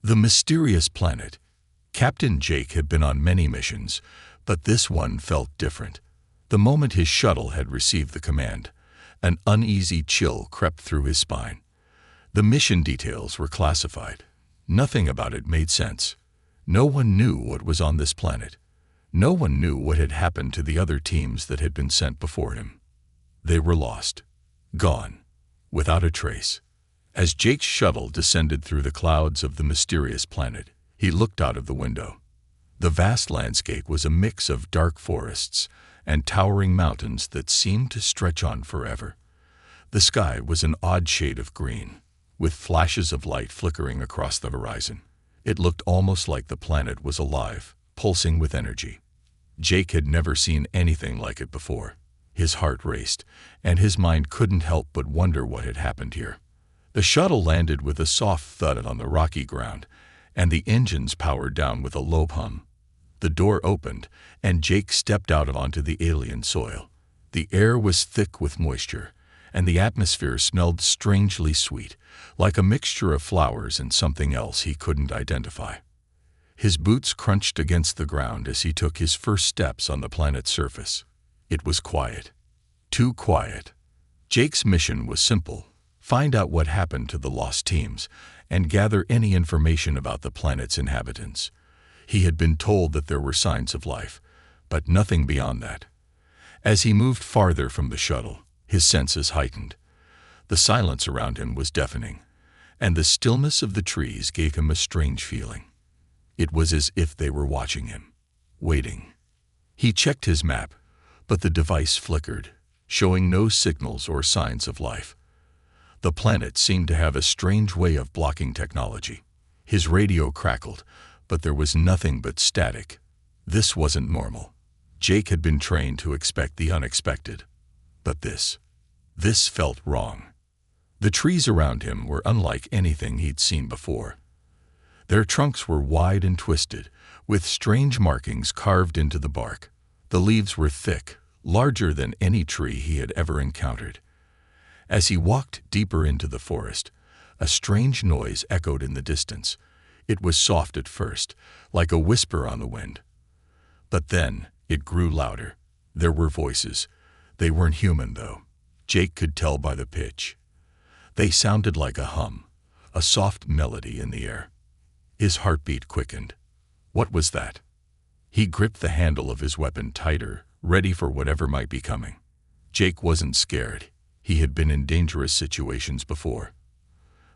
The mysterious planet. Captain Jake had been on many missions, but this one felt different. The moment his shuttle had received the command, an uneasy chill crept through his spine. The mission details were classified. Nothing about it made sense. No one knew what was on this planet. No one knew what had happened to the other teams that had been sent before him. They were lost, gone, without a trace. As Jake's shuttle descended through the clouds of the mysterious planet, he looked out of the window. The vast landscape was a mix of dark forests and towering mountains that seemed to stretch on forever. The sky was an odd shade of green, with flashes of light flickering across the horizon. It looked almost like the planet was alive, pulsing with energy. Jake had never seen anything like it before. His heart raced, and his mind couldn't help but wonder what had happened here. The shuttle landed with a soft thud on the rocky ground, and the engines powered down with a low hum. The door opened, and Jake stepped out onto the alien soil. The air was thick with moisture, and the atmosphere smelled strangely sweet, like a mixture of flowers and something else he couldn't identify. His boots crunched against the ground as he took his first steps on the planet's surface. It was quiet. Too quiet. Jake's mission was simple: find out what happened to the lost teams and gather any information about the planet's inhabitants. He had been told that there were signs of life, but nothing beyond that. As he moved farther from the shuttle, his senses heightened. The silence around him was deafening, and the stillness of the trees gave him a strange feeling. It was as if they were watching him, waiting. He checked his map, but the device flickered, showing no signals or signs of life. The planet seemed to have a strange way of blocking technology. His radio crackled, but there was nothing but static. This wasn't normal. Jake had been trained to expect the unexpected. But this felt wrong. The trees around him were unlike anything he'd seen before. Their trunks were wide and twisted, with strange markings carved into the bark. The leaves were thick, larger than any tree he had ever encountered. As he walked deeper into the forest, a strange noise echoed in the distance. It was soft at first, like a whisper on the wind. But then it grew louder. There were voices. They weren't human, though. Jake could tell by the pitch. They sounded like a hum, a soft melody in the air. His heartbeat quickened. What was that? He gripped the handle of his weapon tighter, ready for whatever might be coming. Jake wasn't scared. He had been in dangerous situations before.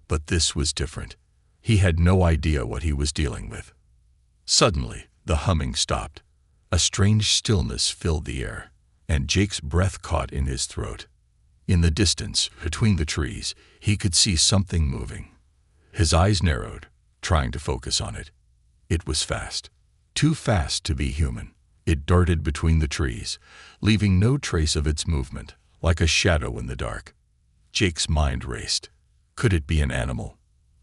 But this was different. He had no idea what he was dealing with. Suddenly, the humming stopped. A strange stillness filled the air, and Jake's breath caught in his throat. In the distance, between the trees, he could see something moving. His eyes narrowed, trying to focus on it. It was fast. Too fast to be human. It darted between the trees, leaving no trace of its movement, like a shadow in the dark. Jake's mind raced. Could it be an animal?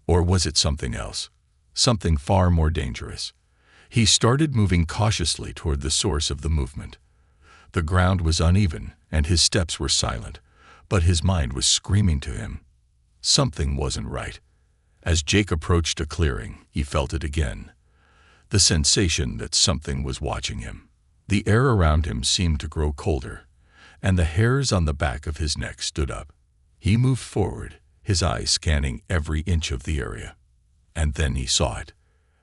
Or was it something else? Something far more dangerous. He started moving cautiously toward the source of the movement. The ground was uneven, and his steps were silent, but his mind was screaming to him. Something wasn't right. As Jake approached a clearing, he felt it again. The sensation that something was watching him. The air around him seemed to grow colder, and the hairs on the back of his neck stood up. He moved forward, his eyes scanning every inch of the area. And then he saw it.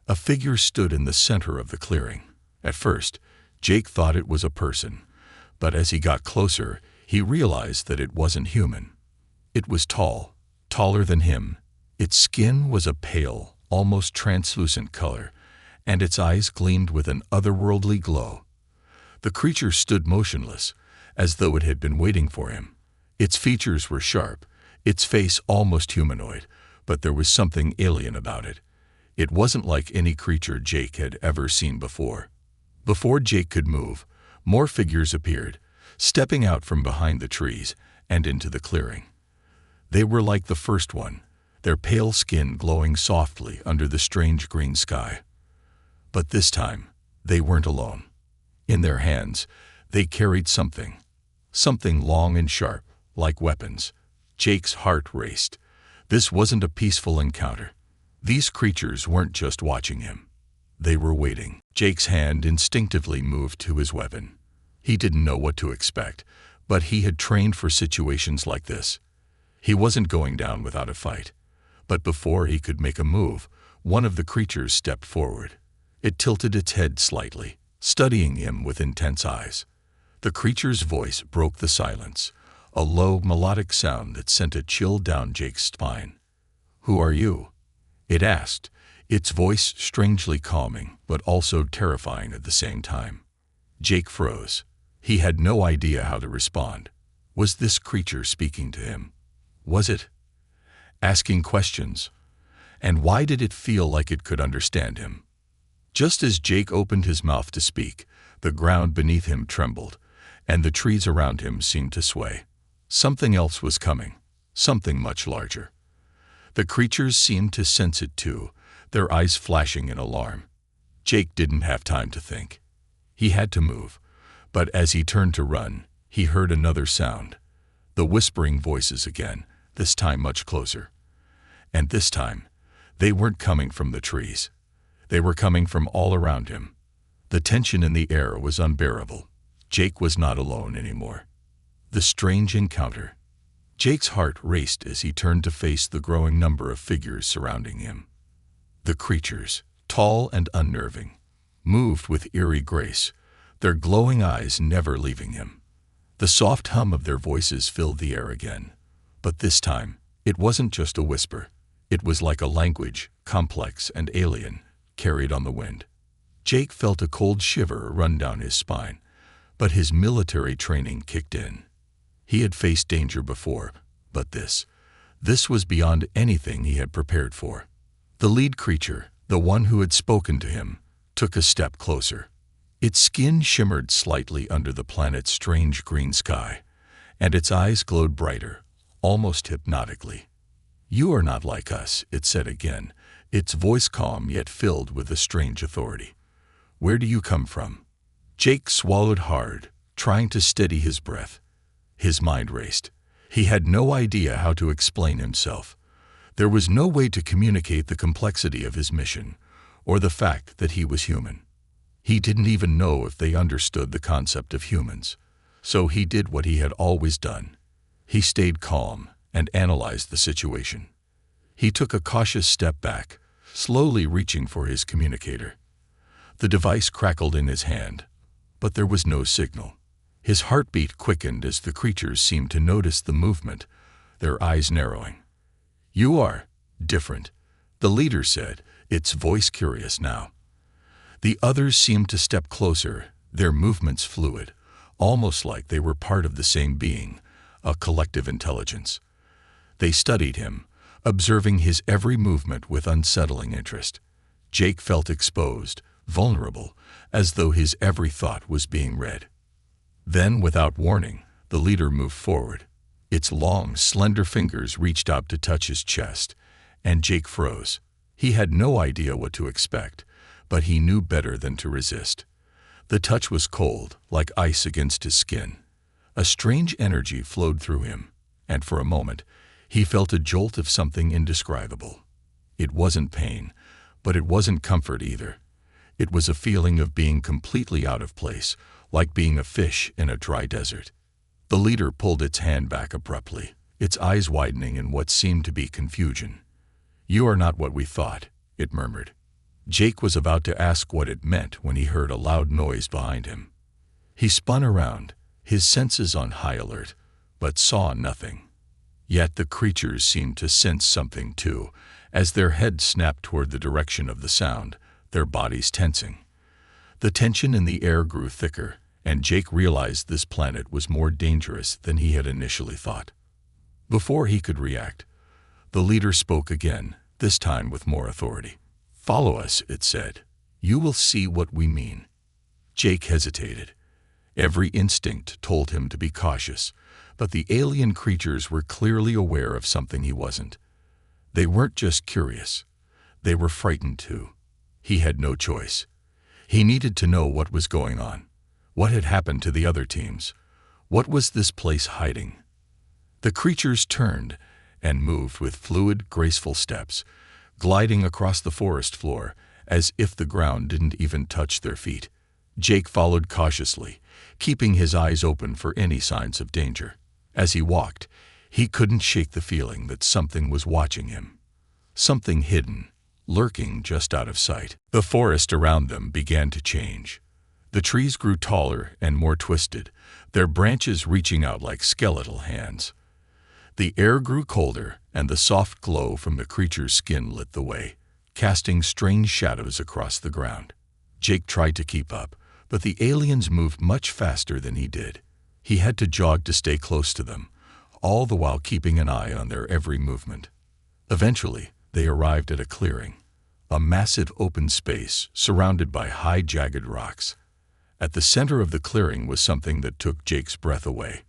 A figure stood in the center of the clearing. At first, Jake thought it was a person, but as he got closer, he realized that it wasn't human. It was tall, taller than him. Its skin was a pale, almost translucent color, and its eyes gleamed with an otherworldly glow. The creature stood motionless, as though it had been waiting for him. Its features were sharp, its face almost humanoid, but there was something alien about it. It wasn't like any creature Jake had ever seen before. Before Jake could move, more figures appeared, stepping out from behind the trees and into the clearing. They were like the first one, their pale skin glowing softly under the strange green sky. But this time, they weren't alone. In their hands, they carried something long and sharp, like weapons. Jake's heart raced. This wasn't a peaceful encounter. These creatures weren't just watching him. They were waiting. Jake's hand instinctively moved to his weapon. He didn't know what to expect, but he had trained for situations like this. He wasn't going down without a fight. But before he could make a move, one of the creatures stepped forward. It tilted its head slightly, studying him with intense eyes. The creature's voice broke the silence, a low, melodic sound that sent a chill down Jake's spine. "Who are you?" it asked, its voice strangely calming but also terrifying at the same time. Jake froze. He had no idea how to respond. Was this creature speaking to him? Was it asking questions? And why did it feel like it could understand him? Just as Jake opened his mouth to speak, the ground beneath him trembled, and the trees around him seemed to sway. Something else was coming, something much larger. The creatures seemed to sense it too, their eyes flashing in alarm. Jake didn't have time to think. He had to move, but as he turned to run, he heard another sound. The whispering voices again, this time much closer. And this time, they weren't coming from the trees. They were coming from all around him. The tension in the air was unbearable. Jake was not alone anymore. The strange encounter. Jake's heart raced as he turned to face the growing number of figures surrounding him. The creatures, tall and unnerving, moved with eerie grace, their glowing eyes never leaving him. The soft hum of their voices filled the air again. But this time, it wasn't just a whisper. It was like a language, complex and alien, carried on the wind. Jake felt a cold shiver run down his spine, but his military training kicked in. He had faced danger before, but this was beyond anything he had prepared for. The lead creature, the one who had spoken to him, took a step closer. Its skin shimmered slightly under the planet's strange green sky, and its eyes glowed brighter, almost hypnotically. "You are not like us," it said again, its voice calm yet filled with a strange authority. "Where do you come from?" Jake swallowed hard, trying to steady his breath. His mind raced. He had no idea how to explain himself. There was no way to communicate the complexity of his mission, or the fact that he was human. He didn't even know if they understood the concept of humans. So he did what he had always done. He stayed calm and analyzed the situation. He took a cautious step back, slowly reaching for his communicator. The device crackled in his hand, but there was no signal. His heartbeat quickened as the creatures seemed to notice the movement, their eyes narrowing. "You are different," the leader said, its voice curious now. The others seemed to step closer, their movements fluid, almost like they were part of the same being, a collective intelligence. They studied him, observing his every movement with unsettling interest. Jake felt exposed, vulnerable, as though his every thought was being read. Then, without warning, the leader moved forward. Its long, slender fingers reached out to touch his chest, and Jake froze. He had no idea what to expect, but he knew better than to resist. The touch was cold, like ice against his skin. A strange energy flowed through him, and for a moment, he felt a jolt of something indescribable. It wasn't pain, but it wasn't comfort either. It was a feeling of being completely out of place, like being a fish in a dry desert. The leader pulled its hand back abruptly, its eyes widening in what seemed to be confusion. "You are not what we thought," it murmured. Jake was about to ask what it meant when he heard a loud noise behind him. He spun around, his senses on high alert, but saw nothing. Yet the creatures seemed to sense something too, as their heads snapped toward the direction of the sound, their bodies tensing. The tension in the air grew thicker, and Jake realized this planet was more dangerous than he had initially thought. Before he could react, the leader spoke again, this time with more authority. "Follow us," it said. "You will see what we mean." Jake hesitated. Every instinct told him to be cautious, but the alien creatures were clearly aware of something he wasn't. They weren't just curious. They were frightened too. He had no choice. He needed to know what was going on. What had happened to the other teams? What was this place hiding? The creatures turned and moved with fluid, graceful steps, gliding across the forest floor as if the ground didn't even touch their feet. Jake followed cautiously, keeping his eyes open for any signs of danger. As he walked, he couldn't shake the feeling that something was watching him. Something hidden, lurking just out of sight. The forest around them began to change. The trees grew taller and more twisted, their branches reaching out like skeletal hands. The air grew colder, and the soft glow from the creature's skin lit the way, casting strange shadows across the ground. Jake tried to keep up, but the aliens moved much faster than he did. He had to jog to stay close to them, all the while keeping an eye on their every movement. Eventually, they arrived at a clearing, a massive open space surrounded by high, jagged rocks. At the center of the clearing was something that took Jake's breath away.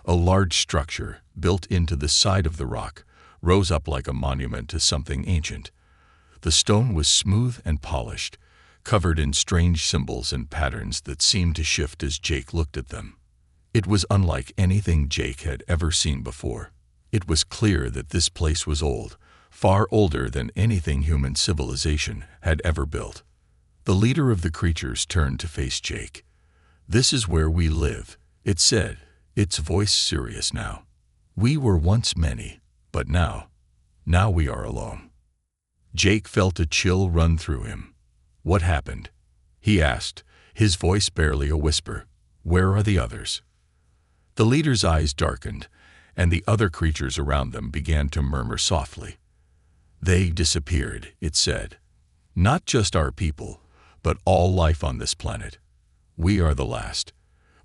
A large structure, built into the side of the rock, rose up like a monument to something ancient. The stone was smooth and polished, covered in strange symbols and patterns that seemed to shift as Jake looked at them. It was unlike anything Jake had ever seen before. It was clear that this place was old, far older than anything human civilization had ever built. The leader of the creatures turned to face Jake. "This is where we live," it said, its voice serious now. "We were once many, but now we are alone." Jake felt a chill run through him. "What happened?" he asked, his voice barely a whisper. "Where are the others?" The leader's eyes darkened, and the other creatures around them began to murmur softly. "They disappeared," it said. "Not just our people, but all life on this planet. We are the last.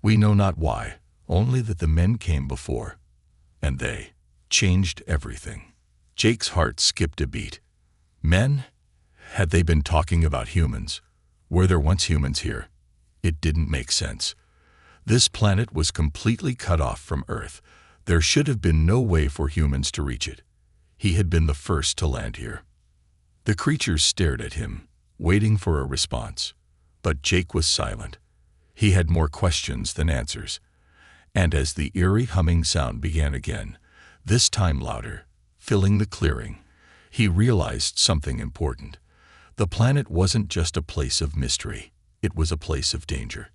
We know not why, only that the men came before, and they changed everything." Jake's heart skipped a beat. Men? Had they been talking about humans? Were there once humans here? It didn't make sense. This planet was completely cut off from Earth. There should have been no way for humans to reach it. He had been the first to land here. The creatures stared at him, waiting for a response. But Jake was silent. He had more questions than answers. And as the eerie humming sound began again, this time louder, filling the clearing, he realized something important. The planet wasn't just a place of mystery. It was a place of danger.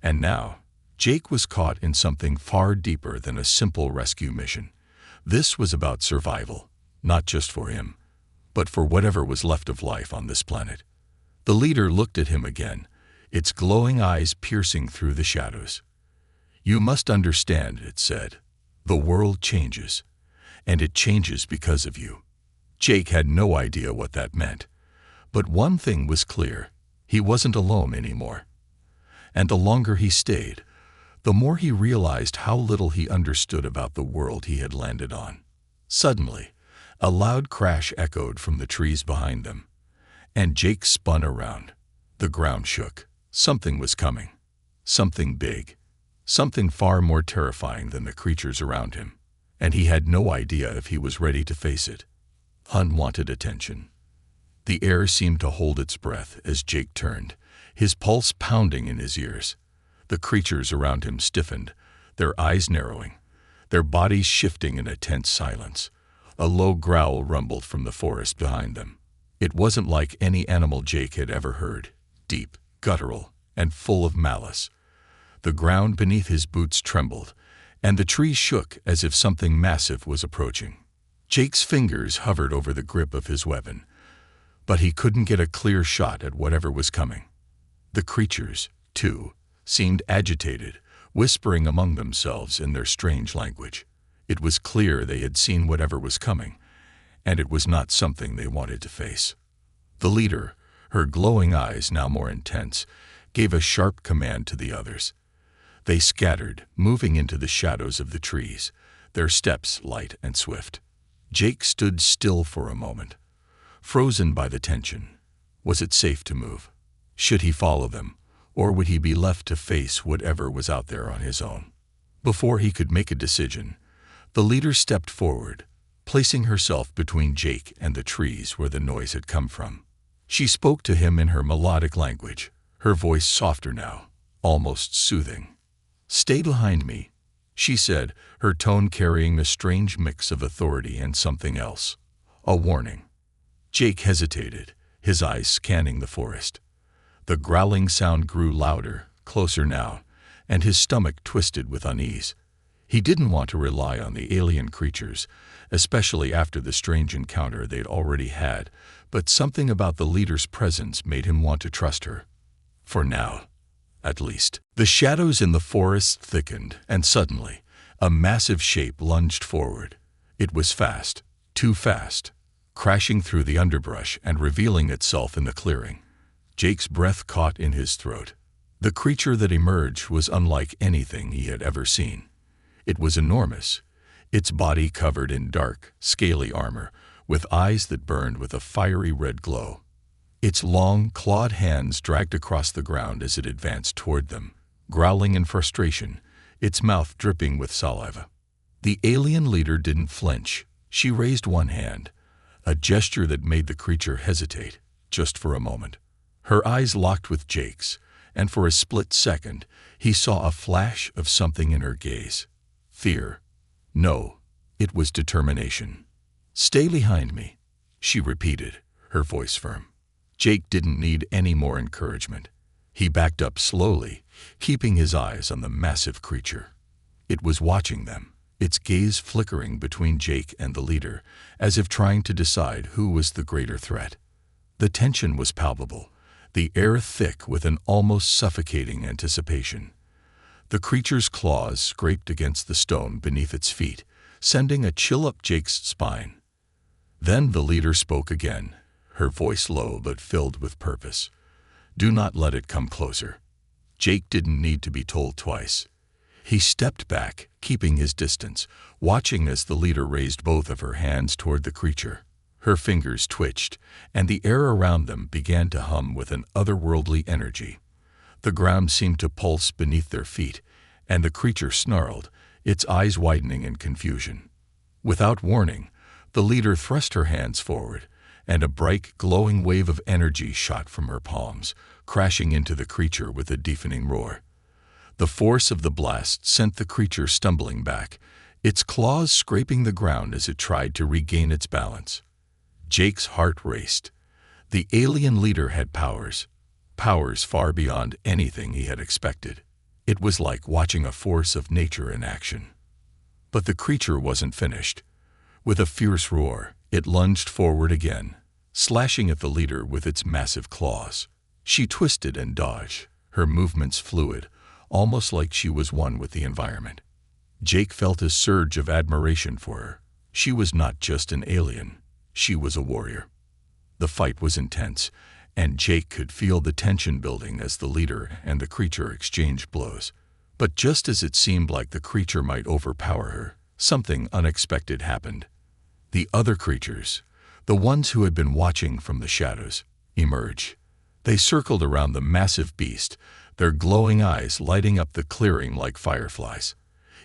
And now, Jake was caught in something far deeper than a simple rescue mission. This was about survival, not just for him, but for whatever was left of life on this planet. The leader looked at him again, its glowing eyes piercing through the shadows. "You must understand," it said. "The world changes, and it changes because of you." Jake had no idea what that meant. But one thing was clear: he wasn't alone anymore. And the longer he stayed, the more he realized how little he understood about the world he had landed on. Suddenly, a loud crash echoed from the trees behind them, and Jake spun around. The ground shook. Something was coming. Something big. Something far more terrifying than the creatures around him. And he had no idea if he was ready to face it. Unwanted attention. The air seemed to hold its breath as Jake turned, his pulse pounding in his ears. The creatures around him stiffened, their eyes narrowing, their bodies shifting in a tense silence. A low growl rumbled from the forest behind them. It wasn't like any animal Jake had ever heard, deep, guttural, and full of malice. The ground beneath his boots trembled, and the trees shook as if something massive was approaching. Jake's fingers hovered over the grip of his weapon, but he couldn't get a clear shot at whatever was coming. The creatures, too, seemed agitated, whispering among themselves in their strange language. It was clear they had seen whatever was coming, and it was not something they wanted to face. The leader, her glowing eyes now more intense, gave a sharp command to the others. They scattered, moving into the shadows of the trees, their steps light and swift. Jake stood still for a moment, frozen by the tension. Was it safe to move? Should he follow them, or would he be left to face whatever was out there on his own? Before he could make a decision, the leader stepped forward, placing herself between Jake and the trees where the noise had come from. She spoke to him in her melodic language, her voice softer now, almost soothing. "Stay behind me," she said, her tone carrying a strange mix of authority and something else. A warning. Jake hesitated, his eyes scanning the forest. The growling sound grew louder, closer now, and his stomach twisted with unease. He didn't want to rely on the alien creatures, especially after the strange encounter they'd already had, but something about the leader's presence made him want to trust her. For now, at least. The shadows in the forest thickened, and suddenly, a massive shape lunged forward. It was fast, too fast, crashing through the underbrush and revealing itself in the clearing. Jake's breath caught in his throat. The creature that emerged was unlike anything he had ever seen. It was enormous, its body covered in dark, scaly armor, with eyes that burned with a fiery red glow. Its long, clawed hands dragged across the ground as it advanced toward them, growling in frustration, its mouth dripping with saliva. The alien leader didn't flinch. She raised one hand, a gesture that made the creature hesitate, just for a moment. Her eyes locked with Jake's, and for a split second, he saw a flash of something in her gaze. Fear. No, it was determination. "Stay behind me," she repeated, her voice firm. Jake didn't need any more encouragement. He backed up slowly, keeping his eyes on the massive creature. It was watching them, its gaze flickering between Jake and the leader, as if trying to decide who was the greater threat. The tension was palpable, the air thick with an almost suffocating anticipation. The creature's claws scraped against the stone beneath its feet, sending a chill up Jake's spine. Then the leader spoke again, her voice low but filled with purpose. "Do not let it come closer." Jake didn't need to be told twice. He stepped back, keeping his distance, watching as the leader raised both of her hands toward the creature. Her fingers twitched, and the air around them began to hum with an otherworldly energy. The ground seemed to pulse beneath their feet, and the creature snarled, its eyes widening in confusion. Without warning, the leader thrust her hands forward, and a bright, glowing wave of energy shot from her palms, crashing into the creature with a deafening roar. The force of the blast sent the creature stumbling back, its claws scraping the ground as it tried to regain its balance. Jake's heart raced. The alien leader had powers far beyond anything he had expected. It was like watching a force of nature in action. But the creature wasn't finished. With a fierce roar, it lunged forward again, slashing at the leader with its massive claws. She twisted and dodged, her movements fluid, almost like she was one with the environment. Jake felt a surge of admiration for her. She was not just an alien, she was a warrior. The fight was intense, and Jake could feel the tension building as the leader and the creature exchanged blows. But just as it seemed like the creature might overpower her, something unexpected happened. The other creatures, the ones who had been watching from the shadows, emerged. They circled around the massive beast, their glowing eyes lighting up the clearing like fireflies.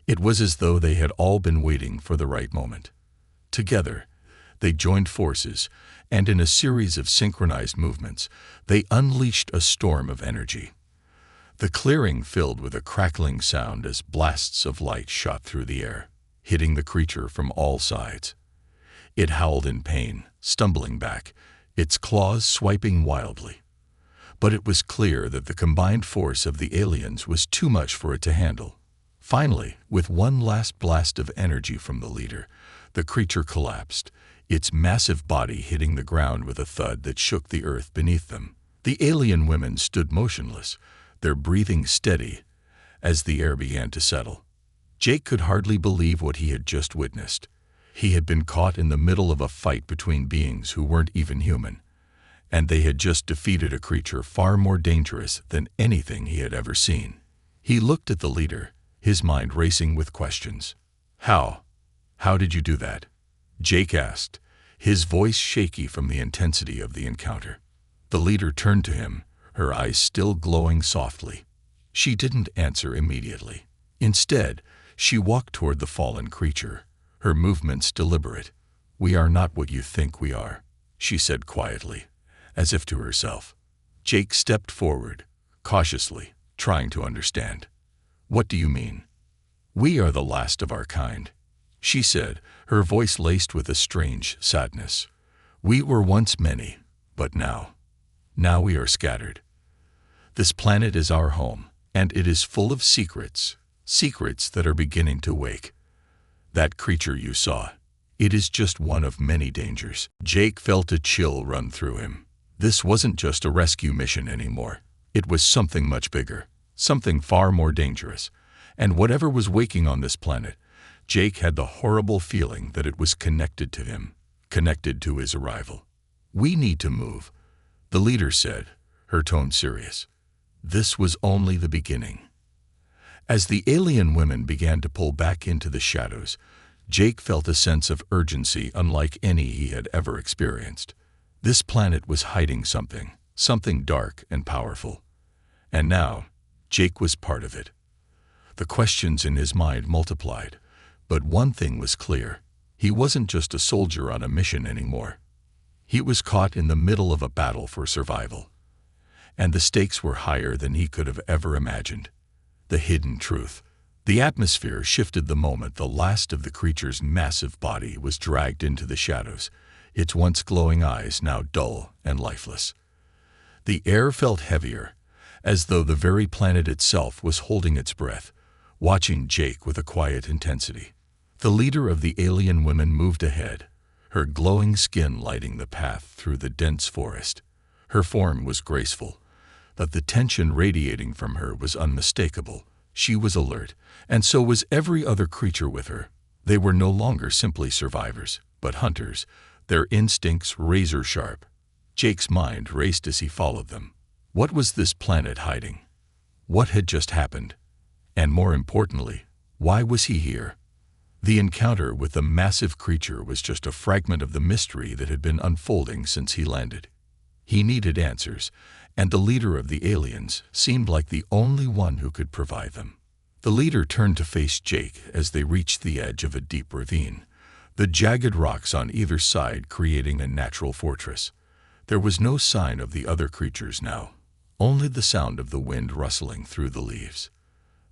It was as though they had all been waiting for the right moment. Together, they joined forces, and in a series of synchronized movements, they unleashed a storm of energy. The clearing filled with a crackling sound as blasts of light shot through the air, hitting the creature from all sides. It howled in pain, stumbling back, its claws swiping wildly. But it was clear that the combined force of the aliens was too much for it to handle. Finally, with one last blast of energy from the leader, the creature collapsed, its massive body hitting the ground with a thud that shook the earth beneath them. The alien women stood motionless, their breathing steady, as the air began to settle. Jake could hardly believe what he had just witnessed. He had been caught in the middle of a fight between beings who weren't even human, and they had just defeated a creature far more dangerous than anything he had ever seen. He looked at the leader, his mind racing with questions. How did you do that?" Jake asked, his voice shaky from the intensity of the encounter. The leader turned to him, her eyes still glowing softly. She didn't answer immediately. Instead, she walked toward the fallen creature, her movements deliberate. "We are not what you think we are," she said quietly, as if to herself. Jake stepped forward, cautiously, trying to understand. "What do you mean?" "We are the last of our kind," she said, her voice laced with a strange sadness. We were once many, but now we are scattered. This planet is our home, and it is full of secrets, secrets that are beginning to wake. That creature you saw, it is just one of many dangers. Jake felt a chill run through him. This wasn't just a rescue mission anymore. It was something much bigger, something far more dangerous. And whatever was waking on this planet, Jake had the horrible feeling that it was connected to him, connected to his arrival. "We need to move," the leader said, her tone serious. This was only the beginning. As the alien women began to pull back into the shadows, Jake felt a sense of urgency unlike any he had ever experienced. This planet was hiding something, something dark and powerful. And now, Jake was part of it. The questions in his mind multiplied, but one thing was clear. He wasn't just a soldier on a mission anymore. He was caught in the middle of a battle for survival. And the stakes were higher than he could have ever imagined. The hidden truth. The atmosphere shifted the moment the last of the creature's massive body was dragged into the shadows, its once glowing eyes now dull and lifeless. The air felt heavier, as though the very planet itself was holding its breath, watching Jake with a quiet intensity. The leader of the alien women moved ahead, her glowing skin lighting the path through the dense forest. Her form was graceful, but the tension radiating from her was unmistakable. She was alert, and so was every other creature with her. They were no longer simply survivors, but hunters, their instincts razor-sharp. Jake's mind raced as he followed them. What was this planet hiding? What had just happened? And more importantly, why was he here? The encounter with the massive creature was just a fragment of the mystery that had been unfolding since he landed. He needed answers, and the leader of the aliens seemed like the only one who could provide them. The leader turned to face Jake as they reached the edge of a deep ravine, the jagged rocks on either side creating a natural fortress. There was no sign of the other creatures now, only the sound of the wind rustling through the leaves.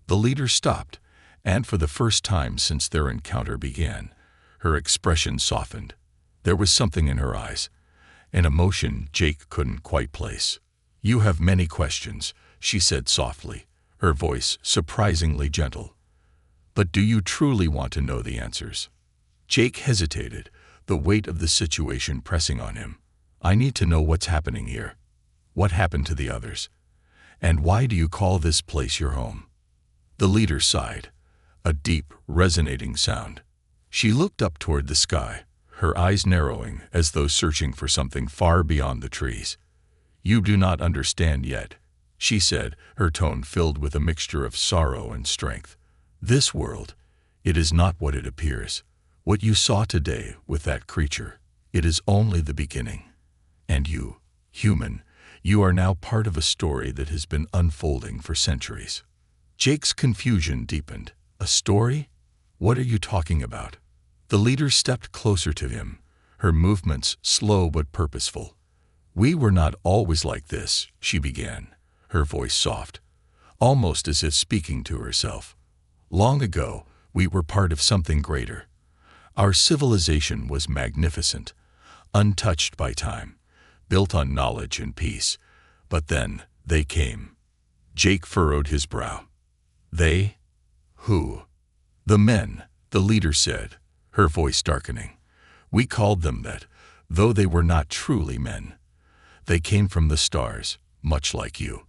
The leader stopped, and for the first time since their encounter began, her expression softened. There was something in her eyes, an emotion Jake couldn't quite place. "You have many questions," she said softly, her voice surprisingly gentle. "But do you truly want to know the answers?" Jake hesitated, the weight of the situation pressing on him. "I need to know what's happening here. What happened to the others? And why do you call this place your home?" The leader sighed, a deep, resonating sound. She looked up toward the sky, her eyes narrowing as though searching for something far beyond the trees. "You do not understand yet," she said, her tone filled with a mixture of sorrow and strength. "This world, it is not what it appears. What you saw today with that creature, it is only the beginning. And you, human, you are now part of a story that has been unfolding for centuries." Jake's confusion deepened. "A story? What are you talking about?" The leader stepped closer to him, her movements slow but purposeful. "We were not always like this," she began, her voice soft, almost as if speaking to herself. "Long ago, we were part of something greater. Our civilization was magnificent, untouched by time, built on knowledge and peace. But then, they came." Jake furrowed his brow. "They? Who?" "The men," the leader said, her voice darkening. "We called them that, though they were not truly men. They came from the stars, much like you.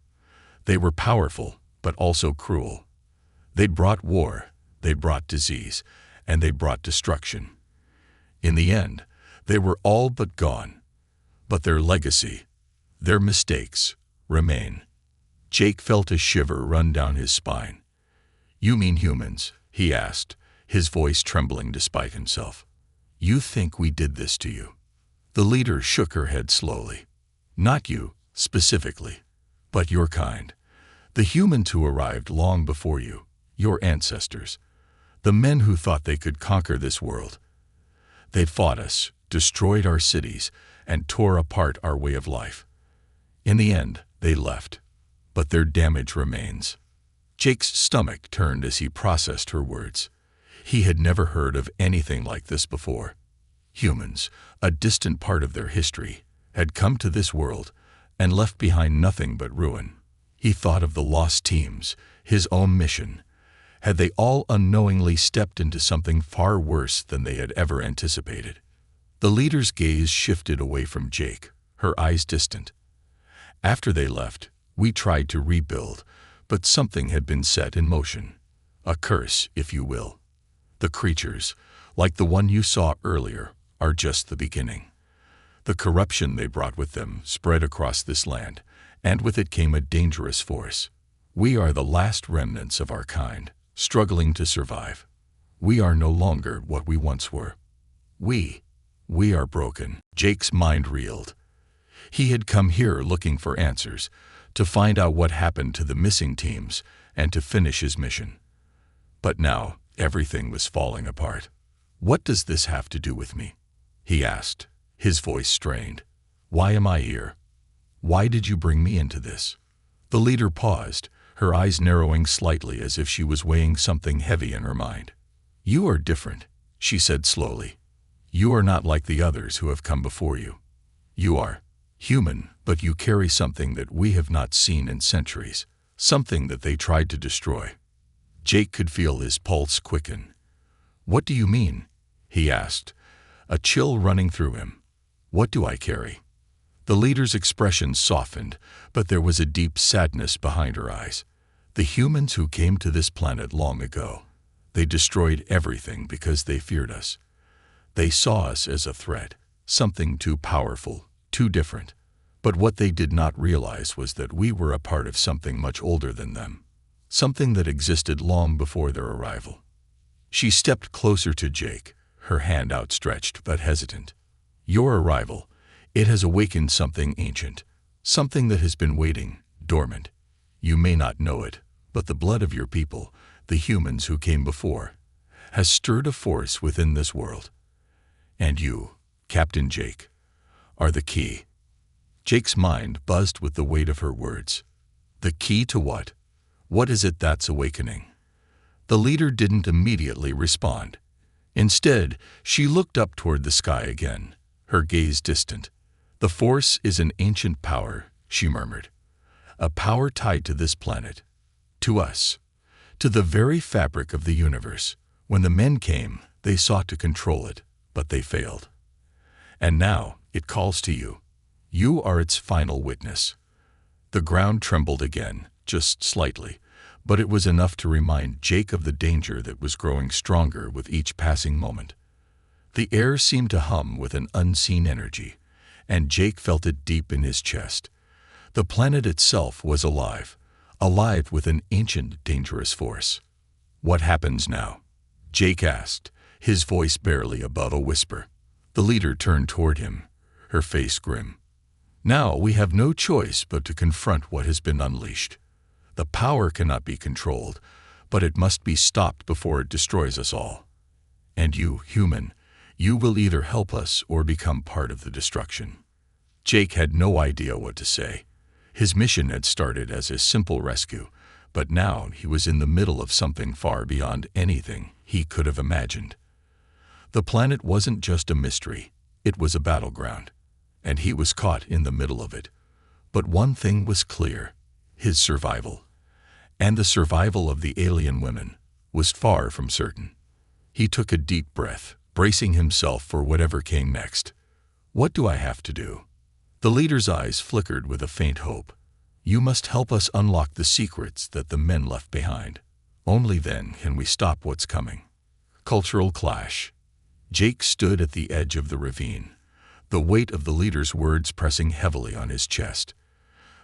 They were powerful, but also cruel. They brought war, they brought disease, and they brought destruction. In the end, they were all but gone. But their legacy, their mistakes, remain." Jake felt a shiver run down his spine. "You mean humans?" he asked, his voice trembling despite himself. "You think we did this to you?" The leader shook her head slowly. "Not you, specifically, but your kind. The humans who arrived long before you, your ancestors. The men who thought they could conquer this world. They fought us, destroyed our cities, and tore apart our way of life. In the end, they left, but their damage remains." Jake's stomach turned as he processed her words. He had never heard of anything like this before. Humans, a distant part of their history, had come to this world and left behind nothing but ruin. He thought of the lost teams, his own mission. Had they all unknowingly stepped into something far worse than they had ever anticipated? The leader's gaze shifted away from Jake, her eyes distant. After they left, we tried to rebuild, but something had been set in motion. A curse, if you will. The creatures, like the one you saw earlier, are just the beginning. The corruption they brought with them spread across this land, and with it came a dangerous force. We are the last remnants of our kind, struggling to survive. We are no longer what we once were. We are broken. Jake's mind reeled. He had come here looking for answers, to find out what happened to the missing teams, and to finish his mission. But now, everything was falling apart. "What does this have to do with me?" he asked, his voice strained. "Why am I here? Why did you bring me into this?" The leader paused, her eyes narrowing slightly as if she was weighing something heavy in her mind. "You are different," she said slowly. "You are not like the others who have come before you. You are human, but you carry something that we have not seen in centuries, something that they tried to destroy." Jake could feel his pulse quicken. "What do you mean?" he asked, a chill running through him. "What do I carry?" The leader's expression softened, but there was a deep sadness behind her eyes. The humans who came to this planet long ago, they destroyed everything because they feared us. They saw us as a threat, something too powerful, too different. But what they did not realize was that we were a part of something much older than them, something that existed long before their arrival. She stepped closer to Jake, her hand outstretched but hesitant. "Your arrival, it has awakened something ancient, something that has been waiting, dormant. You may not know it, but the blood of your people, the humans who came before, has stirred a force within this world. And you, Captain Jake, are the key." Jake's mind buzzed with the weight of her words. The key to what? What is it that's awakening? The leader didn't immediately respond. Instead, she looked up toward the sky again, her gaze distant. "The force is an ancient power," she murmured. "A power tied to this planet, to us, to the very fabric of the universe. When the men came, they sought to control it, but they failed. And now, it calls to you. You are its final witness." The ground trembled again, just slightly, but it was enough to remind Jake of the danger that was growing stronger with each passing moment. The air seemed to hum with an unseen energy, and Jake felt it deep in his chest. The planet itself was alive, alive with an ancient, dangerous force. "What happens now?" Jake asked, his voice barely above a whisper. The leader turned toward him, her face grim. "Now we have no choice but to confront what has been unleashed. The power cannot be controlled, but it must be stopped before it destroys us all. And you, human, you will either help us or become part of the destruction." Jake had no idea what to say. His mission had started as a simple rescue, but now he was in the middle of something far beyond anything he could have imagined. The planet wasn't just a mystery, it was a battleground, and he was caught in the middle of it. But one thing was clear: his survival, and the survival of the alien women, was far from certain. He took a deep breath, bracing himself for whatever came next. "What do I have to do?" The leader's eyes flickered with a faint hope. "You must help us unlock the secrets that the men left behind. Only then can we stop what's coming." Cultural clash. Jake stood at the edge of the ravine, the weight of the leader's words pressing heavily on his chest.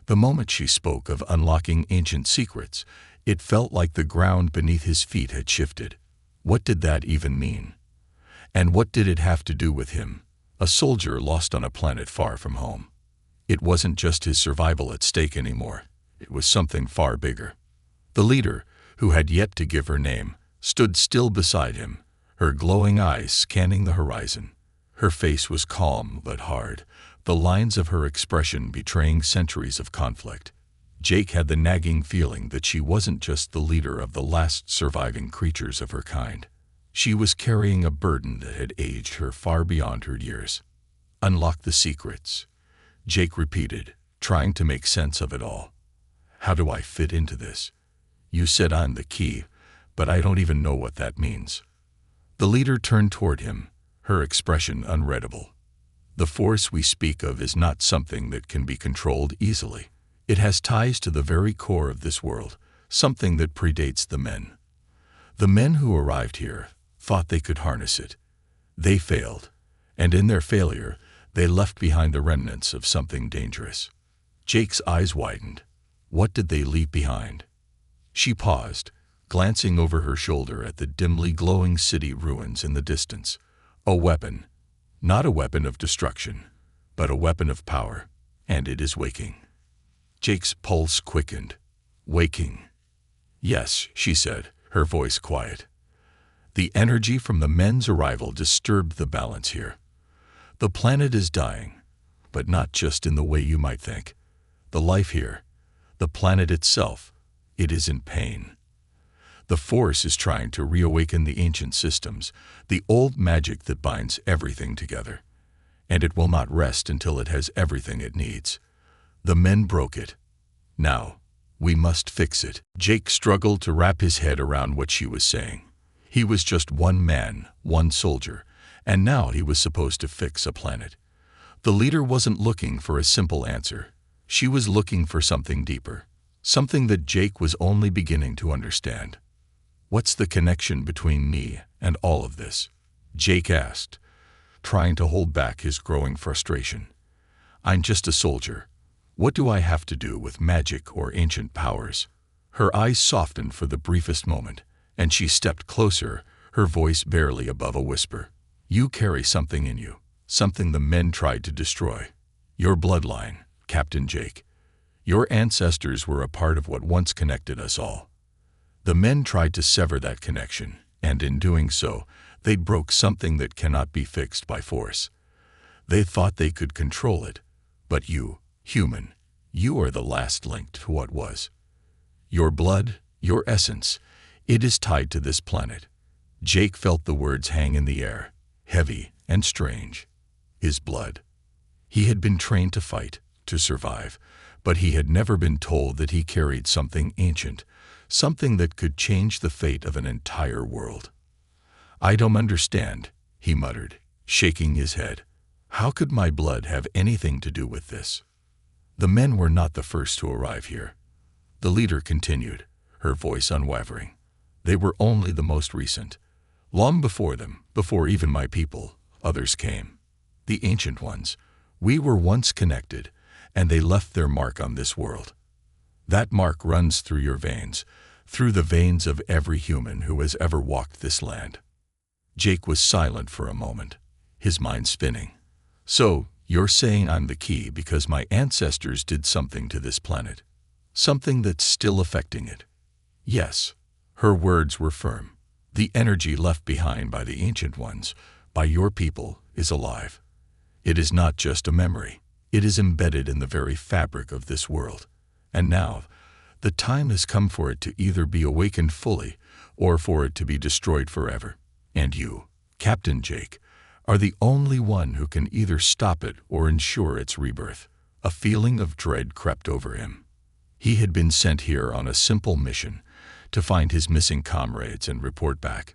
The moment she spoke of unlocking ancient secrets, it felt like the ground beneath his feet had shifted. What did that even mean? And what did it have to do with him, a soldier lost on a planet far from home? It wasn't just his survival at stake anymore. It was something far bigger. The leader, who had yet to give her name, stood still beside him, her glowing eyes scanning the horizon. Her face was calm but hard, the lines of her expression betraying centuries of conflict. Jake had the nagging feeling that she wasn't just the leader of the last surviving creatures of her kind. She was carrying a burden that had aged her far beyond her years. Unlock the secrets, Jake repeated, trying to make sense of it all. How do I fit into this? You said I'm the key, but I don't even know what that means. The leader turned toward him, her expression unreadable. The force we speak of is not something that can be controlled easily. It has ties to the very core of this world, something that predates the men. The men who arrived here thought they could harness it. They failed, and in their failure, they left behind the remnants of something dangerous. Jake's eyes widened. What did they leave behind? She paused, glancing over her shoulder at the dimly glowing city ruins in the distance. A weapon. Not a weapon of destruction, but a weapon of power, and it is waking. Jake's pulse quickened. Waking. Yes, she said, her voice quiet. The energy from the men's arrival disturbed the balance here. The planet is dying, but not just in the way you might think. The life here, the planet itself, it is in pain. The force is trying to reawaken the ancient systems, the old magic that binds everything together. And it will not rest until it has everything it needs. The men broke it. Now, we must fix it. Jake struggled to wrap his head around what she was saying. He was just one man, one soldier, and now he was supposed to fix a planet. The leader wasn't looking for a simple answer. She was looking for something deeper, something that Jake was only beginning to understand. What's the connection between me and all of this? Jake asked, trying to hold back his growing frustration. I'm just a soldier. What do I have to do with magic or ancient powers? Her eyes softened for the briefest moment, and she stepped closer, her voice barely above a whisper. You carry something in you, something the men tried to destroy. Your bloodline, Captain Jake. Your ancestors were a part of what once connected us all. The men tried to sever that connection, and in doing so, they broke something that cannot be fixed by force. They thought they could control it, but you, human, you are the last link to what was. Your blood, your essence, it is tied to this planet. Jake felt the words hang in the air, heavy and strange. His blood. He had been trained to fight, to survive, but he had never been told that he carried something ancient, something that could change the fate of an entire world. I don't understand, he muttered, shaking his head. How could my blood have anything to do with this? The men were not the first to arrive here. The leader continued, her voice unwavering. They were only the most recent. Long before them, before even my people, others came. The ancient ones. We were once connected, and they left their mark on this world. That mark runs through your veins, through the veins of every human who has ever walked this land. Jake was silent for a moment, his mind spinning. So, you're saying I'm the key because my ancestors did something to this planet? Something that's still affecting it? Yes. Her words were firm. The energy left behind by the ancient ones, by your people, is alive. It is not just a memory. It is embedded in the very fabric of this world. And now, the time has come for it to either be awakened fully or for it to be destroyed forever. And you, Captain Jake, are the only one who can either stop it or ensure its rebirth. A feeling of dread crept over him. He had been sent here on a simple mission, to find his missing comrades and report back.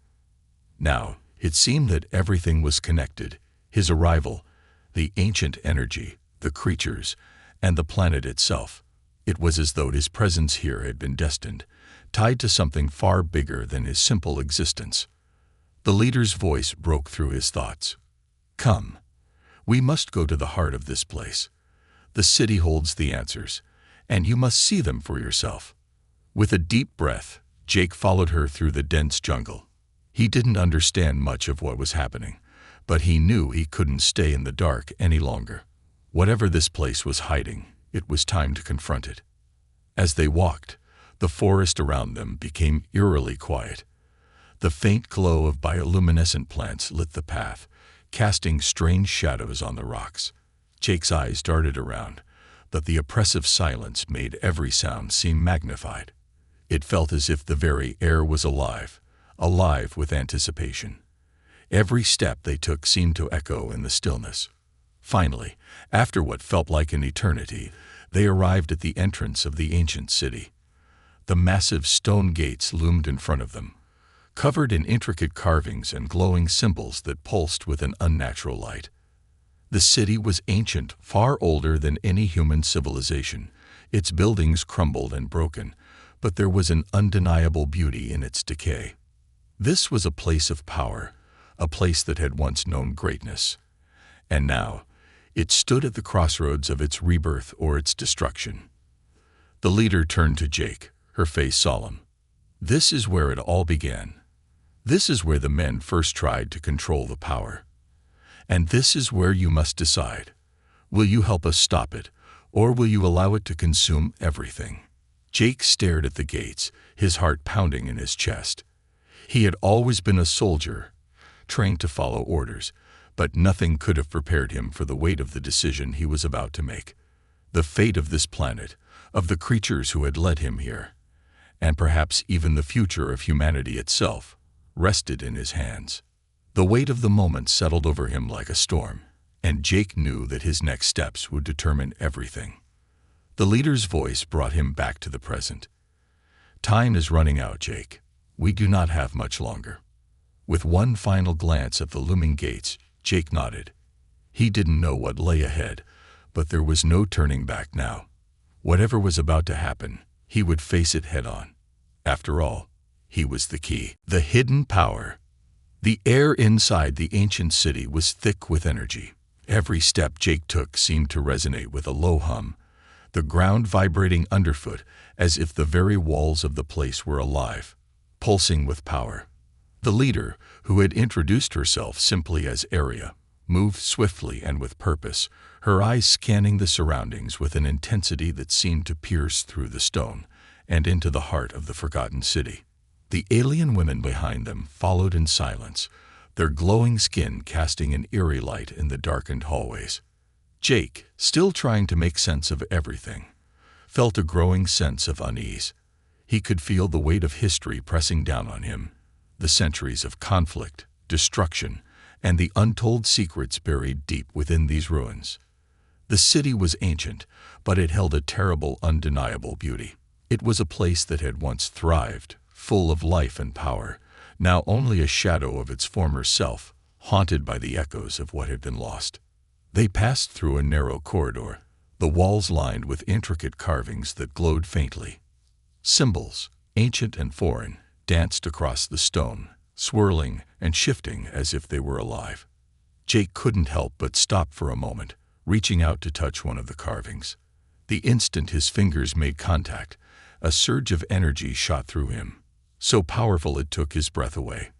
Now, it seemed that everything was connected. His arrival, the ancient energy, the creatures, and the planet itself. It was as though his presence here had been destined, tied to something far bigger than his simple existence. The leader's voice broke through his thoughts. Come. We must go to the heart of this place. The city holds the answers, and you must see them for yourself. With a deep breath, Jake followed her through the dense jungle. He didn't understand much of what was happening, but he knew he couldn't stay in the dark any longer. Whatever this place was hiding, it was time to confront it. As they walked, the forest around them became eerily quiet. The faint glow of bioluminescent plants lit the path, casting strange shadows on the rocks. Jake's eyes darted around, but the oppressive silence made every sound seem magnified. It felt as if the very air was alive, alive with anticipation. Every step they took seemed to echo in the stillness. Finally, after what felt like an eternity, they arrived at the entrance of the ancient city. The massive stone gates loomed in front of them, covered in intricate carvings and glowing symbols that pulsed with an unnatural light. The city was ancient, far older than any human civilization. Its buildings crumbled and broken, but there was an undeniable beauty in its decay. This was a place of power, a place that had once known greatness. And now, it stood at the crossroads of its rebirth or its destruction. The leader turned to Jake, her face solemn. "This is where it all began. This is where the men first tried to control the power. And this is where you must decide. Will you help us stop it, or will you allow it to consume everything?" Jake stared at the gates, his heart pounding in his chest. He had always been a soldier, trained to follow orders, but nothing could have prepared him for the weight of the decision he was about to make. The fate of this planet, of the creatures who had led him here, and perhaps even the future of humanity itself, rested in his hands. The weight of the moment settled over him like a storm, and Jake knew that his next steps would determine everything. The leader's voice brought him back to the present. "Time is running out, Jake. We do not have much longer." With one final glance at the looming gates, Jake nodded. He didn't know what lay ahead, but there was no turning back now. Whatever was about to happen, he would face it head-on. After all, he was the key. The hidden power. The air inside the ancient city was thick with energy. Every step Jake took seemed to resonate with a low hum, the ground vibrating underfoot as if the very walls of the place were alive, pulsing with power. The leader, who had introduced herself simply as Arya, moved swiftly and with purpose, her eyes scanning the surroundings with an intensity that seemed to pierce through the stone and into the heart of the forgotten city. The alien women behind them followed in silence, their glowing skin casting an eerie light in the darkened hallways. Jake, still trying to make sense of everything, felt a growing sense of unease. He could feel the weight of history pressing down on him, the centuries of conflict, destruction, and the untold secrets buried deep within these ruins. The city was ancient, but it held a terrible, undeniable beauty. It was a place that had once thrived, full of life and power, now only a shadow of its former self, haunted by the echoes of what had been lost. They passed through a narrow corridor, the walls lined with intricate carvings that glowed faintly. Symbols, ancient and foreign, danced across the stone, swirling and shifting as if they were alive. Jake couldn't help but stop for a moment, reaching out to touch one of the carvings. The instant his fingers made contact, a surge of energy shot through him, so powerful it took his breath away.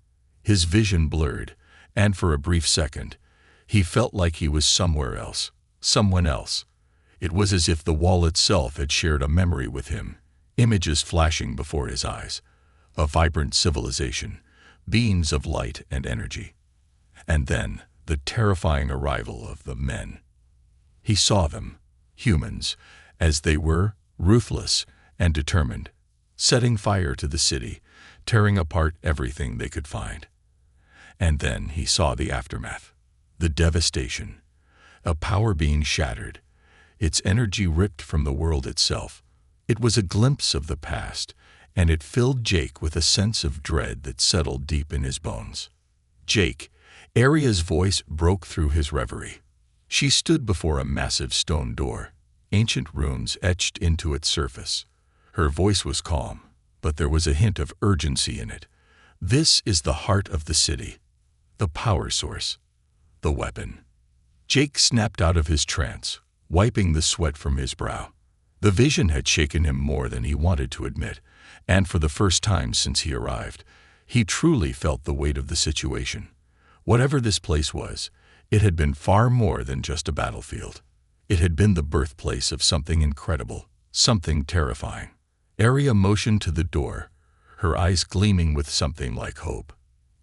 His vision blurred, and for a brief second, he felt like he was somewhere else, someone else. It was as if the wall itself had shared a memory with him, images flashing before his eyes, a vibrant civilization, beams of light and energy. And then, the terrifying arrival of the men. He saw them, humans, as they were, ruthless and determined, setting fire to the city, tearing apart everything they could find. And then he saw the aftermath, the devastation, a power being shattered, its energy ripped from the world itself. It was a glimpse of the past, and it filled Jake with a sense of dread that settled deep in his bones. "Jake," Arya's voice broke through his reverie. She stood before a massive stone door, ancient runes etched into its surface. Her voice was calm, but there was a hint of urgency in it. "This is the heart of the city, the power source, the weapon." Jake snapped out of his trance, wiping the sweat from his brow. The vision had shaken him more than he wanted to admit, and for the first time since he arrived, he truly felt the weight of the situation. Whatever this place was, it had been far more than just a battlefield. It had been the birthplace of something incredible, something terrifying. Arya motioned to the door, her eyes gleaming with something like hope.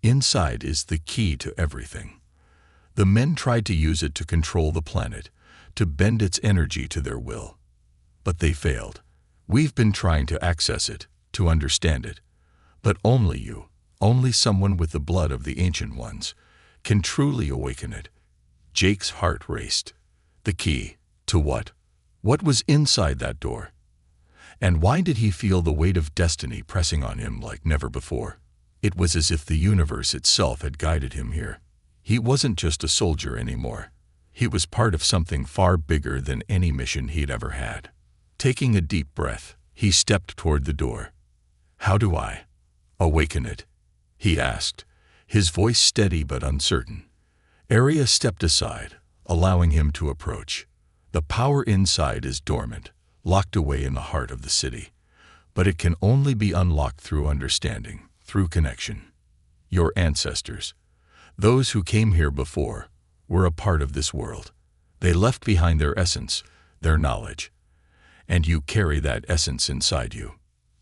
"Inside is the key to everything." The men tried to use it to control the planet, to bend its energy to their will. But they failed. "We've been trying to access it, to understand it. But only you, Only someone with the blood of the Ancient Ones can truly awaken it. Jake's heart raced. The key to what? What was inside that door? And why did he feel the weight of destiny pressing on him like never before? It was as if the universe itself had guided him here. He wasn't just a soldier anymore. He was part of something far bigger than any mission he'd ever had. Taking a deep breath, he stepped toward the door. "How do I awaken it?" he asked, his voice steady but uncertain. Arya stepped aside, allowing him to approach. The power inside is dormant, locked away in the heart of the city. But it can only be unlocked through understanding, through connection. Your ancestors, those who came here before, were a part of this world. They left behind their essence, their knowledge. And you carry that essence inside you.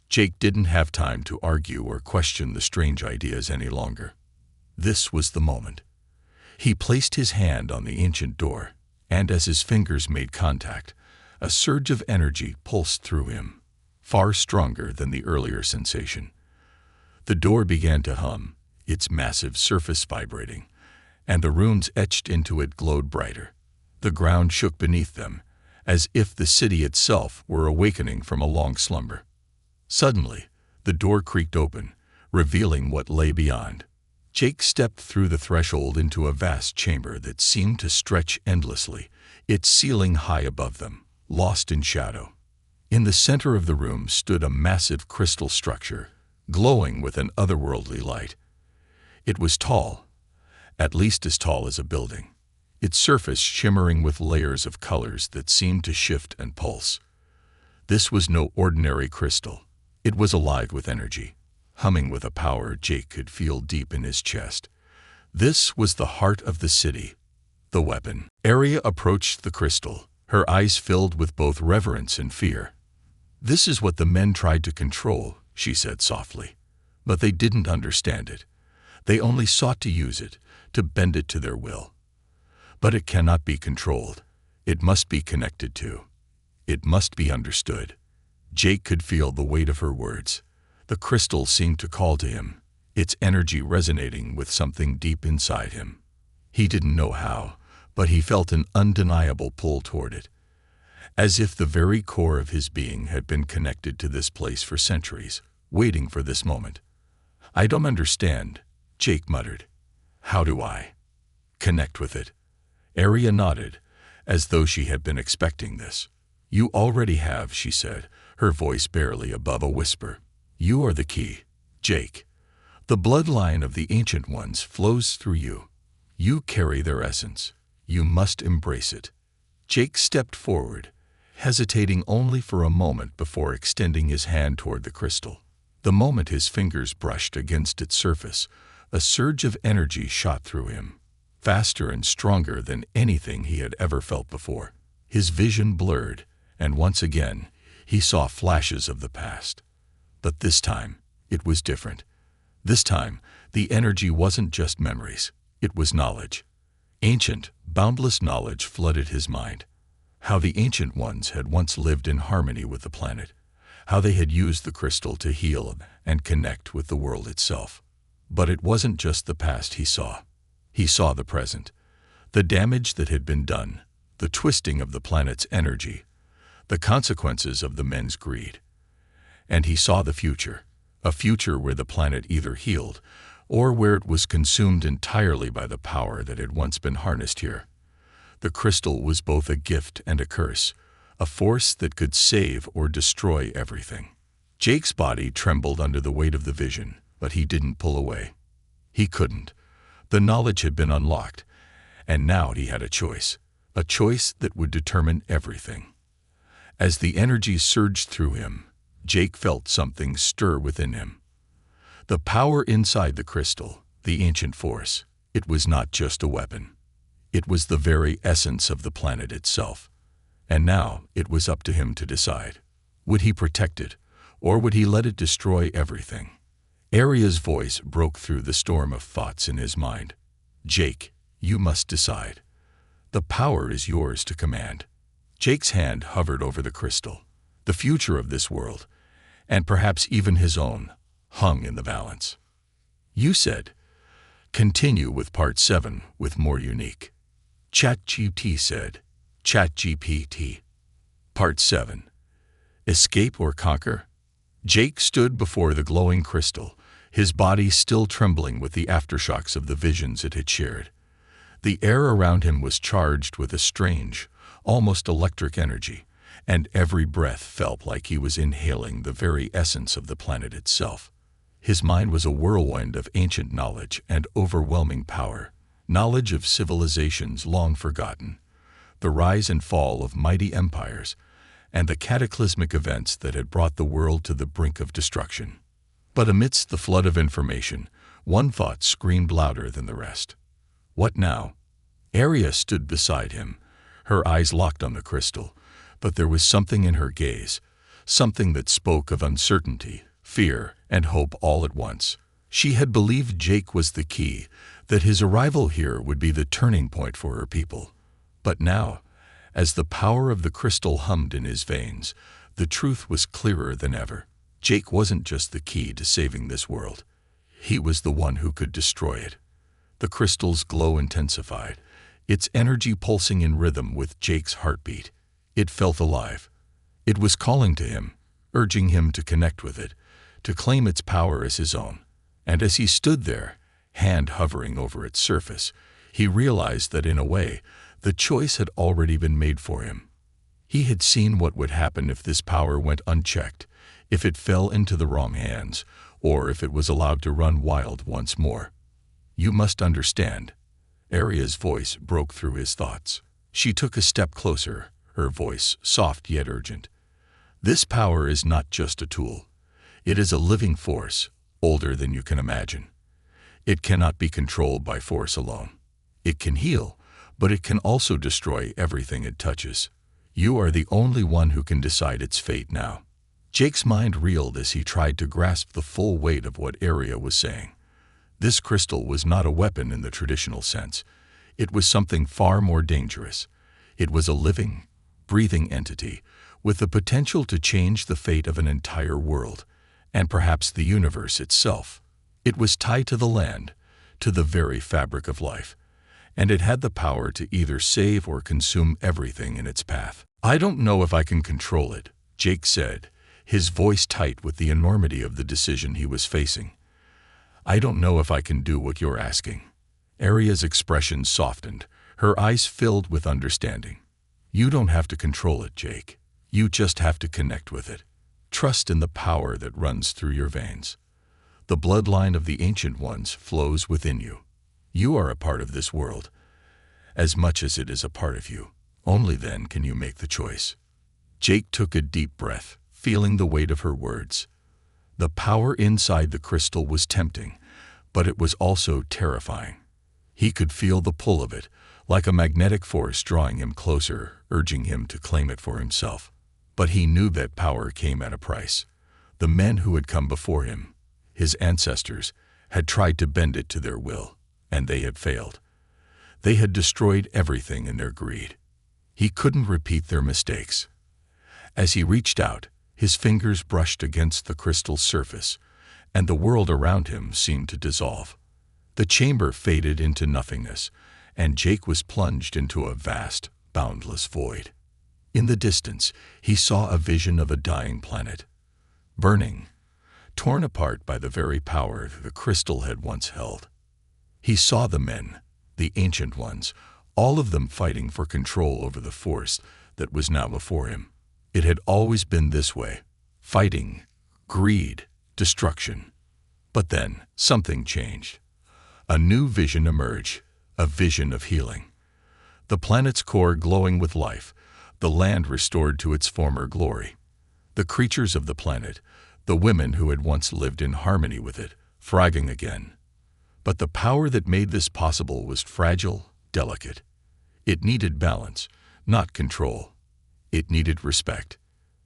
Jake didn't have time to argue or question the strange ideas any longer. This was the moment. He placed his hand on the ancient door, and as his fingers made contact, a surge of energy pulsed through him, far stronger than the earlier sensation. The door began to hum, its massive surface vibrating, and the runes etched into it glowed brighter. The ground shook beneath them, as if the city itself were awakening from a long slumber. Suddenly, the door creaked open, revealing what lay beyond. Jake stepped through the threshold into a vast chamber that seemed to stretch endlessly, its ceiling high above them, lost in shadow. In the center of the room stood a massive crystal structure, glowing with an otherworldly light. It was tall, at least as tall as a building, its surface shimmering with layers of colors that seemed to shift and pulse. This was no ordinary crystal. It was alive with energy, humming with a power Jake could feel deep in his chest. This was the heart of the city, the weapon. Arya approached the crystal, her eyes filled with both reverence and fear. "This is what the men tried to control," she said softly. "But they didn't understand it. They only sought to use it, to bend it to their will. But it cannot be controlled. It must be connected to. It must be understood." Jake could feel the weight of her words. The crystal seemed to call to him, its energy resonating with something deep inside him. He didn't know how, but he felt an undeniable pull toward it, as if the very core of his being had been connected to this place for centuries, waiting for this moment. "I don't understand," Jake muttered. "How do I connect with it?" Arya nodded, as though she had been expecting this. "You already have," she said, her voice barely above a whisper. "You are the key, Jake. The bloodline of the Ancient Ones flows through you. You carry their essence. You must embrace it." Jake stepped forward, hesitating only for a moment before extending his hand toward the crystal. The moment his fingers brushed against its surface, a surge of energy shot through him, faster and stronger than anything he had ever felt before. His vision blurred, and once again, he saw flashes of the past. But this time, it was different. This time, the energy wasn't just memories, it was knowledge. Ancient, boundless knowledge flooded his mind. How the Ancient Ones had once lived in harmony with the planet. How they had used the crystal to heal and connect with the world itself. But it wasn't just the past he saw. He saw the present. The damage that had been done, the twisting of the planet's energy, the consequences of the men's greed. And he saw the future, a future where the planet either healed or where it was consumed entirely by the power that had once been harnessed here. The crystal was both a gift and a curse, a force that could save or destroy everything. Jake's body trembled under the weight of the vision, but he didn't pull away. He couldn't. The knowledge had been unlocked, and now he had a choice that would determine everything. As the energy surged through him, Jake felt something stir within him. The power inside the crystal, the ancient force, it was not just a weapon. It was the very essence of the planet itself. And now it was up to him to decide. Would he protect it, or would he let it destroy everything? Arya's voice broke through the storm of thoughts in his mind. "Jake, you must decide. The power is yours to command." Jake's hand hovered over the crystal. The future of this world, and perhaps even his own, hung in the balance. You said, continue with part 7 with more unique. ChatGPT said, ChatGPT. Part 7. Escape or conquer? Jake stood before the glowing crystal, his body still trembling with the aftershocks of the visions it had shared. The air around him was charged with a strange, almost electric energy, and every breath felt like he was inhaling the very essence of the planet itself. His mind was a whirlwind of ancient knowledge and overwhelming power, knowledge of civilizations long forgotten, the rise and fall of mighty empires, and the cataclysmic events that had brought the world to the brink of destruction. But amidst the flood of information, one thought screamed louder than the rest. What now? Arya stood beside him, her eyes locked on the crystal, but there was something in her gaze, something that spoke of uncertainty, fear, and hope all at once. She had believed Jake was the key, that his arrival here would be the turning point for her people. But now, as the power of the crystal hummed in his veins, the truth was clearer than ever. Jake wasn't just the key to saving this world. He was the one who could destroy it. The crystal's glow intensified, its energy pulsing in rhythm with Jake's heartbeat. It felt alive. It was calling to him, urging him to connect with it, to claim its power as his own. And as he stood there, hand hovering over its surface, he realized that in a way, the choice had already been made for him. He had seen what would happen if this power went unchecked, if it fell into the wrong hands, or if it was allowed to run wild once more. You must understand. Arya's voice broke through his thoughts. She took a step closer, her voice soft yet urgent. This power is not just a tool. It is a living force, older than you can imagine. It cannot be controlled by force alone. It can heal, but it can also destroy everything it touches. You are the only one who can decide its fate now. Jake's mind reeled as he tried to grasp the full weight of what Arya was saying. This crystal was not a weapon in the traditional sense. It was something far more dangerous. It was a living, breathing entity with the potential to change the fate of an entire world, and perhaps the universe itself. It was tied to the land, to the very fabric of life, and it had the power to either save or consume everything in its path. I don't know if I can control it, Jake said, his voice tight with the enormity of the decision he was facing. I don't know if I can do what you're asking. Arya's expression softened, her eyes filled with understanding. You don't have to control it, Jake. You just have to connect with it. Trust in the power that runs through your veins. The bloodline of the Ancient Ones flows within you. You are a part of this world, as much as it is a part of you. Only then can you make the choice. Jake took a deep breath, feeling the weight of her words. The power inside the crystal was tempting, but it was also terrifying. He could feel the pull of it, like a magnetic force drawing him closer, urging him to claim it for himself. But he knew that power came at a price. The men who had come before him, his ancestors, had tried to bend it to their will, and they had failed. They had destroyed everything in their greed. He couldn't repeat their mistakes. As he reached out, his fingers brushed against the crystal's surface, and the world around him seemed to dissolve. The chamber faded into nothingness, and Jake was plunged into a vast, boundless void. In the distance, he saw a vision of a dying planet, burning, torn apart by the very power the crystal had once held. He saw the men, the Ancient Ones, all of them fighting for control over the force that was now before him. It had always been this way: fighting, greed, destruction. But then, something changed. A new vision emerged, a vision of healing. The planet's core glowing with life, the land restored to its former glory. The creatures of the planet, the women who had once lived in harmony with it, thriving again. But the power that made this possible was fragile, delicate. It needed balance, not control. It needed respect.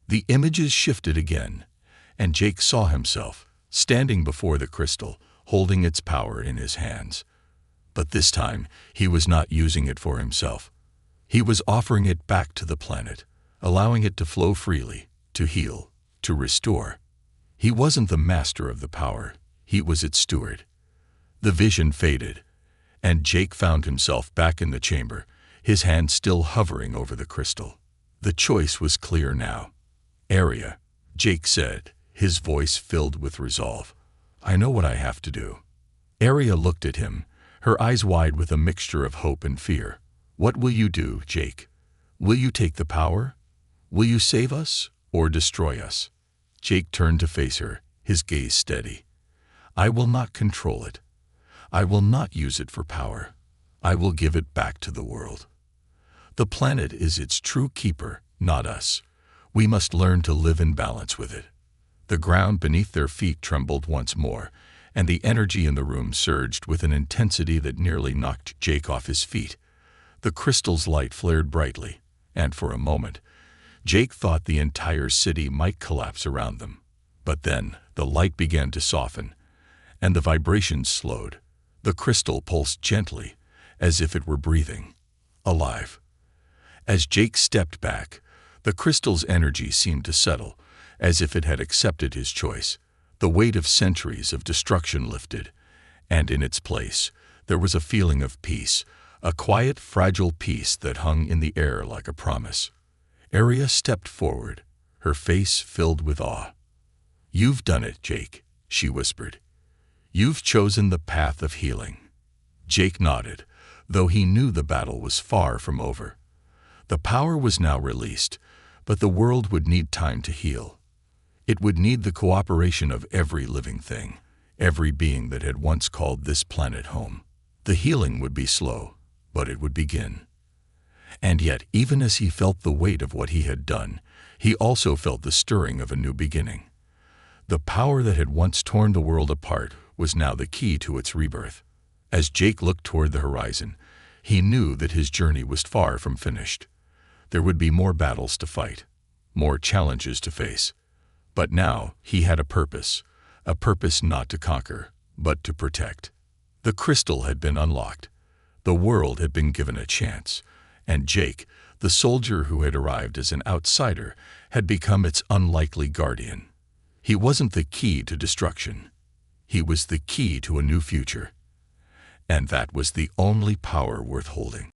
The images shifted again, and Jake saw himself, standing before the crystal, holding its power in his hands. But this time, he was not using it for himself. He was offering it back to the planet, allowing it to flow freely, to heal, to restore. He wasn't the master of the power, he was its steward. The vision faded, and Jake found himself back in the chamber, his hand still hovering over the crystal. The choice was clear now. "Area," Jake said, his voice filled with resolve. "I know what I have to do." Area looked at him, her eyes wide with a mixture of hope and fear. "What will you do, Jake? Will you take the power? Will you save us or destroy us?" Jake turned to face her, his gaze steady. "I will not control it. I will not use it for power. I will give it back to the world. The planet is its true keeper, not us. We must learn to live in balance with it." The ground beneath their feet trembled once more, and the energy in the room surged with an intensity that nearly knocked Jake off his feet. The crystal's light flared brightly, and for a moment, Jake thought the entire city might collapse around them. But then, the light began to soften, and the vibrations slowed. The crystal pulsed gently, as if it were breathing. Alive. As Jake stepped back, the crystal's energy seemed to settle, as if it had accepted his choice. The weight of centuries of destruction lifted, and in its place, there was a feeling of peace, a quiet, fragile peace that hung in the air like a promise. Area stepped forward, her face filled with awe. "You've done it, Jake," she whispered. "You've chosen the path of healing." Jake nodded, though he knew the battle was far from over. The power was now released, but the world would need time to heal. It would need the cooperation of every living thing, every being that had once called this planet home. The healing would be slow, but it would begin. And yet, even as he felt the weight of what he had done, he also felt the stirring of a new beginning. The power that had once torn the world apart was now the key to its rebirth. As Jake looked toward the horizon, he knew that his journey was far from finished. There would be more battles to fight, more challenges to face. But now he had a purpose not to conquer, but to protect. The crystal had been unlocked. The world had been given a chance, and Jake, the soldier who had arrived as an outsider, had become its unlikely guardian. He wasn't the key to destruction. He was the key to a new future. And that was the only power worth holding.